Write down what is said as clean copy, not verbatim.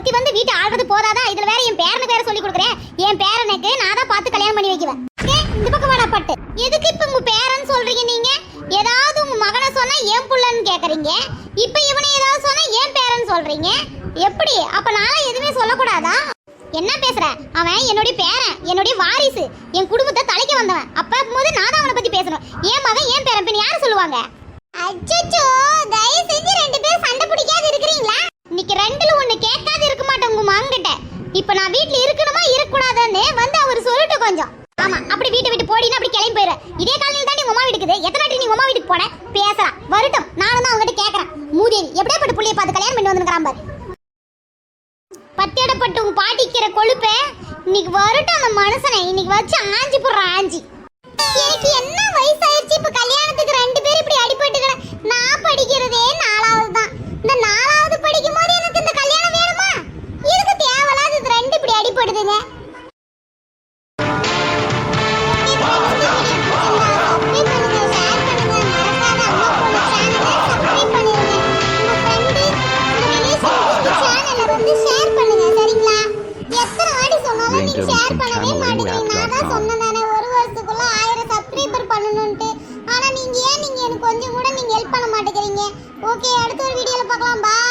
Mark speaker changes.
Speaker 1: ஒருத்தி வந்து வீட்டை ஆள்றது போதாதா, இதுல வேற என் பேரனுக்கு வேற சொல்லி கொடுக்குறேன். என் பேரனுக்கு நான் தான் பார்த்து கல்யாணம் பண்ணி வைக்குவேன். இந்த பக்கம் வாடா பட்டு. எதுக்கு இப்ப உங்க பேரன் சொல்றீங்க நீங்க? ஏதாவது உங்க மகனை சொன்னா ஏன் புள்ளன்னு கேக்குறீங்க, இப்ப இவனை ஏதாவது சொன்னா ஏன் பேரன் சொல்றீங்க? எப்படி அப்ப நானும் எதுவுமே சொல்லக்கூடாதா? என்ன பேசுற? அவன் என்னுடைய பேரன், என்னுடைய வாரிசு, என் குடும்பத்தை தலைக்க வந்தவன். அப்ப போது நான் தான் அவனை பத்தி பேசணும். ஏன் மகன் ஏன் பேரன் பின் யாரு சொல்லுவாங்க? அச்சச்சோ, தயவு செஞ்சு ரெண்டு பேரும் சண்டை பிடிக்காது இருக்கிறீங்களா? இன்னைக்கு ரெண்டுல ஒண்ணு கேட்காது இருக்க மாட்டேன் உங்க மகன்கிட்ட. இப்ப நான் வீட்டுல இருக்கணுமா இருக்கக்கூடாதுன்னு வந்து அவர் சொல்லட்டும் கொஞ்சம். ஆமா, அப்படி வீட்டை விட்டு போடினா அப்படி கிளம்பி போயிரு. இதே காலையில தான் நீ உமா வீட்டுக்கு எத்தனை நாட்டி நீ உமா வீட்டுக்கு போன பேசலாம். வரட்டும், நானும் தான் அவங்ககிட்ட கேட்கறேன். மூதேவி எப்படியே பட்டு புள்ளைய பார்த்து கல்யாணம் பண்ணி வந்துருக்கான் பாரு. பத்தியடப்பட்டு உங்க பாட்டிக்கிற கொழுப்ப இன்னைக்கு வரட்டும். அந்த மனுஷனை இன்னைக்கு வச்சு ஆஞ்சி போடுறான் ஆஞ்சி. எனக்கு என்ன வயசாயிருச்சு இப்ப கல்யாணத்துக்கு ரெண்டு பேரும் இப்படி அடிபட்டுக்கிற? நான் படிக்கிறதே 4வது தான். இந்த 4வது படிக்கும் போது எனக்கு இந்த கல்யாணம் வேணுமா? இதுக்கு தேவையில்லாத இது ரெண்டு இப்படி அடிபடுதுங்க. ஷேர் பண்ணவே மாட்டீங்க. நான் தான் சொன்னேனே ஒரு வருஷத்துக்குள்ள 1000 சப்ஸ்கிரைபர் பண்ணணும்னு. ஆனா நீங்க ஏன் எனக்கு கொஞ்சம் கூட நீங்க ஹெல்ப் பண்ண மாட்டேங்கிறீங்க. ஓகே, அடுத்த ஒரு வீடியோல பார்க்கலாம். பை.